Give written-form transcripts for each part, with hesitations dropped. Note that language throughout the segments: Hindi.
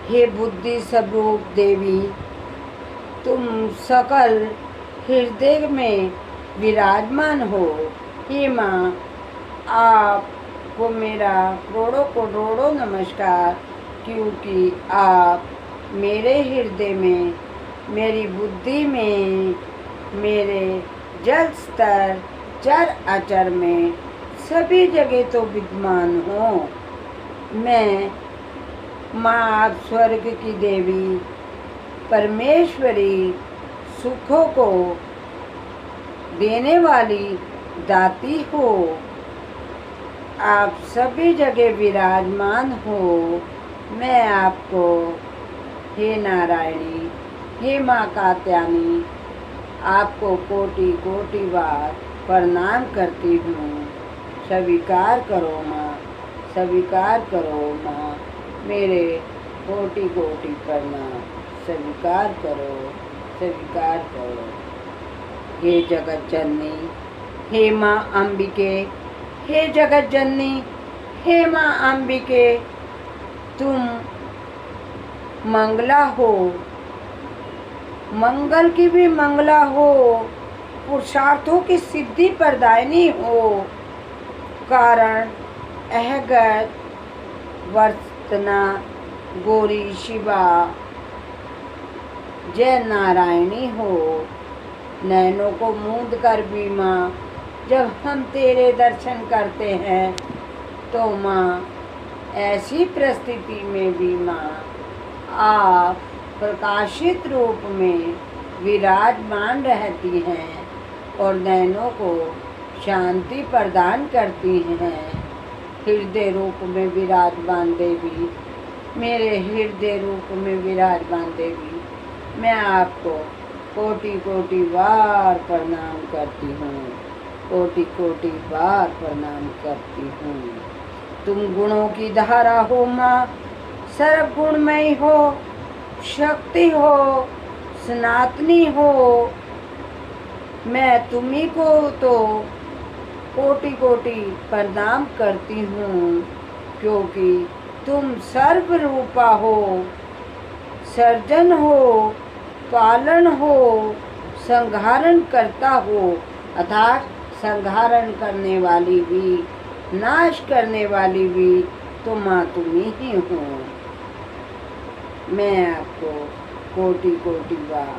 हे बुद्धि स्वरूप देवी, तुम सकल हृदय में विराजमान हो। हे माँ, आपको मेरा करोड़ों नमस्कार, क्योंकि आप मेरे हृदय में, मेरी बुद्धि में, मेरे जल स्तर चर अचर में सभी जगह तो विद्यमान हो। मैं माँ, आप स्वर्ग की देवी, परमेश्वरी, सुखों को देने वाली दाती हो। आप सभी जगह विराजमान हो। मैं आपको, हे नारायणी, हे माँ कात्यायनी, आपको कोटि कोटि बार प्रणाम करती हूँ। स्वीकार करो माँ, स्वीकार करो माँ, मेरे कोटि कोटि प्रणाम। स्वीकार करो, स्वीकार करो। हे जगत जननी, हे माँ अंबिके, हे जगत जननी, हे माँ अंबिके, तुम मंगला हो, मंगल की भी मंगला हो, पुरुषार्थों की सिद्धि प्रदायिनी हो। कारण अहगत वर्तना गौरी शिवा जय नारायणी हो। नैनों को मूंद कर भी माँ, जब हम तेरे दर्शन करते हैं तो माँ, ऐसी परिस्थिति में भी माँ, आप प्रकाशित रूप में विराजमान रहती हैं और नैनों को शांति प्रदान करती हैं। हृदय रूप में विराजमान देवी, मेरे हृदय रूप में विराजमान देवी, मैं आपको कोटि कोटि बार प्रणाम करती हूँ, कोटि कोटि बार प्रणाम करती हूँ। तुम गुणों की धारा हो माँ, सर्वगुणमयी हो, शक्ति हो, सनातनी हो। मैं तुम्ही को तो कोटि कोटि प्रणाम करती हूँ, क्योंकि तुम सर्वरूपा हो, सर्जन हो, पालन हो, संहारण करता हो, अर्थात संहारण करने वाली भी, नाश करने वाली भी तो माँ तुम्ही ही हो। मैं आपको कोटि कोटि बार,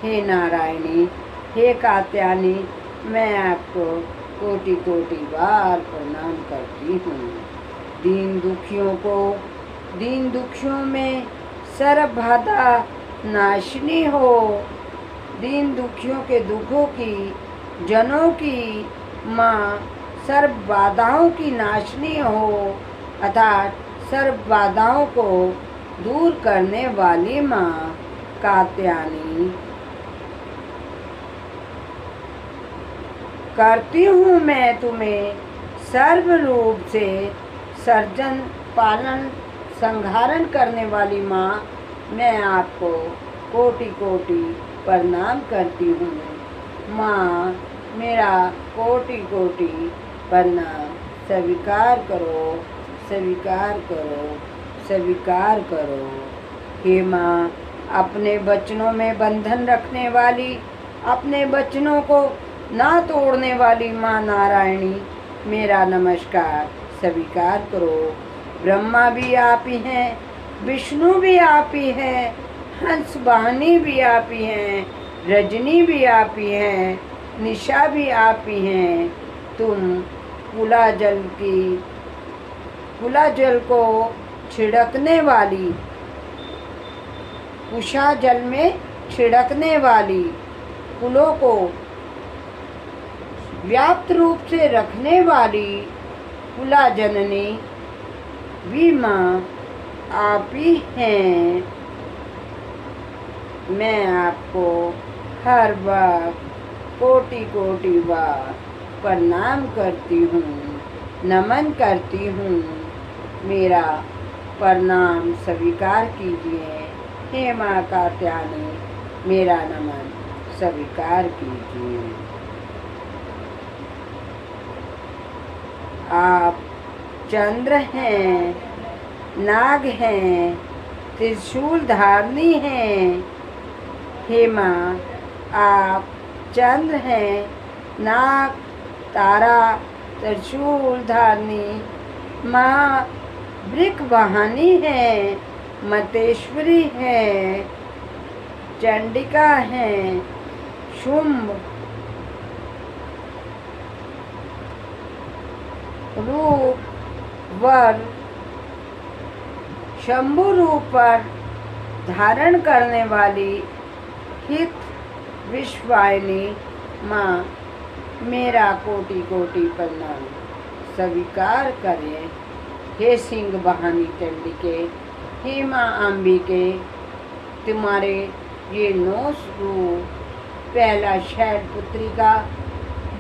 हे नारायणी, हे कात्यायनी, मैं आपको कोटि कोटि बार प्रणाम करती हूँ। दीन दुखियों को, दीन दुखियों में सर्व बाधा नाशनी हो। दीन दुखियों के दुखों की, जनों की माँ, सर्व बाधाओं की नाशनी हो, अर्थात सर्व बाधाओं को दूर करने वाली माँ कात्यायनी। करती हूँ मैं तुम्हें सर्व रूप से सर्जन, पालन, संहारण करने वाली माँ, मैं आपको कोटि कोटि प्रणाम करती हूँ। माँ, मेरा कोटि कोटि प्रणाम। स्वीकार करो, स्वीकार करो, स्वीकार करो। हे माँ, अपने वचनों में बंधन रखने वाली, अपने वचनों को ना तोड़ने वाली माँ नारायणी, मेरा नमस्कार स्वीकार करो। ब्रह्मा भी आप ही हैं, विष्णु भी आप ही हैं, हंस वाहिनी भी आप ही हैं, रजनी भी आप ही हैं, निशा भी आप ही हैं। तुम कुला जल को छिड़कने वाली, उषा जल में छिड़कने वाली, कुलों को व्याप्त रूप से रखने वाली कुला जननी भी माँ आप ही हैं। मैं आपको हर वक्त कोटि कोटि बार प्रणाम करती हूँ, नमन करती हूँ। मेरा प्रणाम स्वीकार कीजिए। हे माँ कात्यायनी, मेरा नमन स्वीकार कीजिए। आप चंद्र हैं, नाग हैं, त्रिशूल धारनी हैं। हे माँ, आप चंद्र हैं, नाग, तारा, त्रिशूल धारनी माँ वृक वाहनी है, मतेश्वरी है, चंडिका है, शुंभ रूप वर शंभु रूप पर धारण करने वाली हित विश्वायनी माँ मेरा कोटि कोटि प्रणाम स्वीकार करें। हे सिंह वाहनी चंडिके, हे माँ अंबिके, तुम्हारे ये 9 रूप, पहला शैलपुत्री का,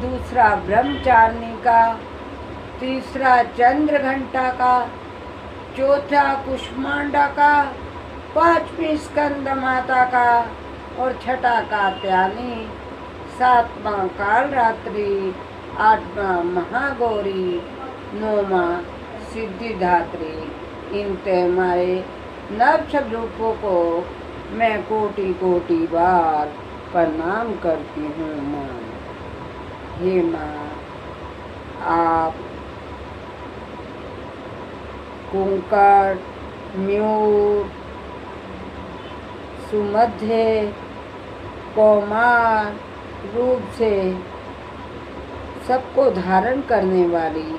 दूसरा ब्रह्मचारिणी का, तीसरा चंद्र घंटा का, चौथा कुष्मांडा का, 5वीं स्कंद माता का और 6ठा कात्यायनी, 7वां कालरात्रि, 8वां महागौरी, 9वां सिद्धिदात्री। इन हमारे नव स्वरूपों को मैं कोटि कोटि बार प्रणाम करती हूँ माँ। हे माँ, आप कुंकर, म्यूर, सुमध्य, कौमार रूप से सबको धारण करने वाली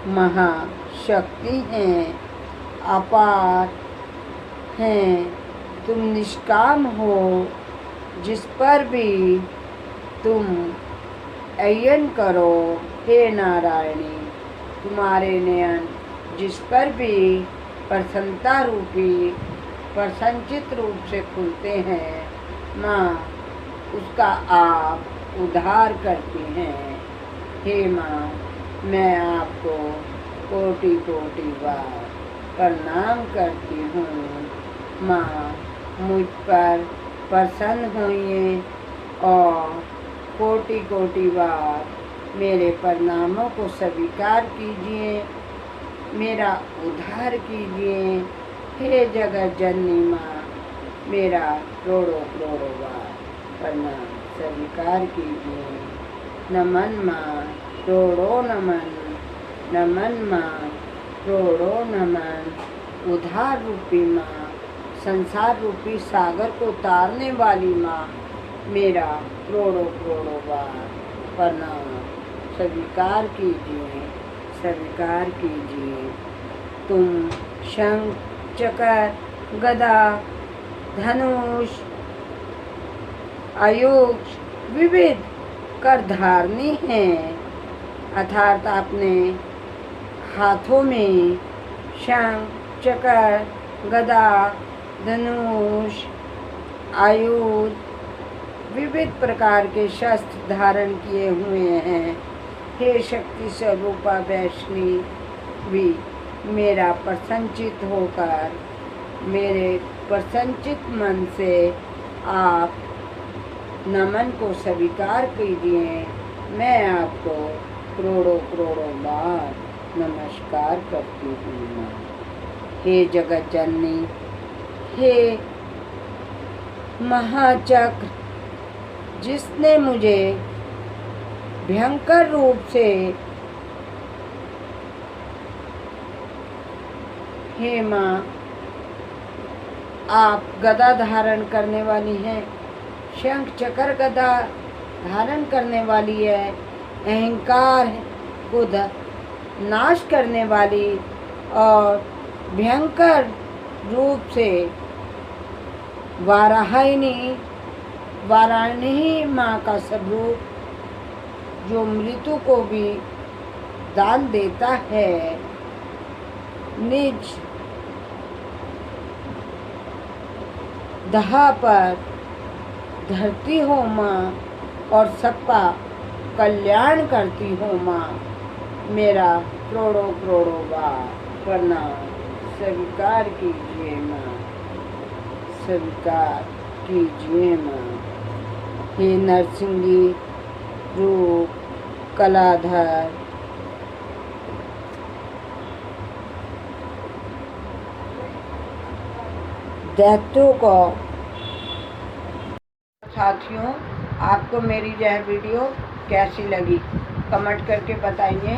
महाशक्ति हैं, अपार हैं। तुम निष्काम हो, जिस पर भी तुम अयन करो। हे नारायणी, तुम्हारे नयन जिस पर भी प्रसन्नता रूपी प्रसन्नचित रूप से खुलते हैं माँ, उसका आप उद्धार करती हैं। हे माँ, मैं आपको कोटि कोटि बार प्रणाम करती हूँ माँ। मुझ पर प्रसन्न होइए और कोटि कोटि बार मेरे प्रणामों को स्वीकार कीजिए, मेरा उद्धार कीजिए। हे जगत जननी माँ, मेरा करोड़ों करोड़ों बार प्रणाम स्वीकार कीजिए। नमन माँ, करोड़ों नमन, नमन माँ, करोड़ों नमन। उद्धार रूपी माँ, संसार रूपी सागर को तारने वाली माँ, मेरा करोड़ों करोड़ों बार प्रणाम स्वीकार कीजिए, स्वीकार कीजिए। तुम शंख, चक्र, गदा, धनुष, आयुध विविध कर धारनी हैं, अर्थात अपने हाथों में शंख, चक्र, गदा, धनुष, आयुध विविध प्रकार के शस्त्र धारण किए हुए हैं। हे शक्ति स्वरूपा वैष्णवी, मेरा प्रसन्नचित होकर मेरे प्रसन्नचित मन से आप नमन को स्वीकार कीजिए। मैं आपको करोड़ों करोड़ों बार नमस्कार करती हूँ। हे जगत जननी, हे महाचक्र, जिसने मुझे भयंकर रूप से, हे माँ, आप गदा धारण करने वाली हैं, शंख चक्र गदा धारण करने वाली है, अहंकार को नाश करने वाली और भयंकर रूप से वाराणसी माँ का स्वरूप, जो मृत्यु को भी दान देता है। निज दहा पर धरती हो माँ और सबका कल्याण करती हो माँ, मेरा करोड़ों करोड़ों बार प्रणाम स्वीकार कीजिए माँ, स्वीकार कीजिए माँ। हे नरसिंही रूप कलाधर, दैत्यों को। साथियों, आपको मेरी यह वीडियो कैसी लगी कमेंट करके बताइए।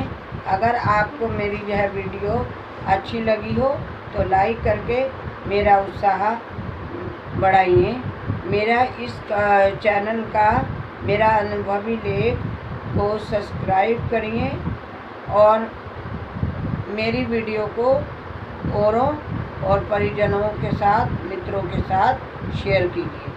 अगर आपको मेरी यह वीडियो अच्छी लगी हो तो लाइक करके मेरा उत्साह बढ़ाइए। मेरा इस चैनल का मेरा अनुभवी लेख को सब्सक्राइब करिए और मेरी वीडियो को औरों और परिजनों के साथ, मित्रों के साथ शेयर कीजिए।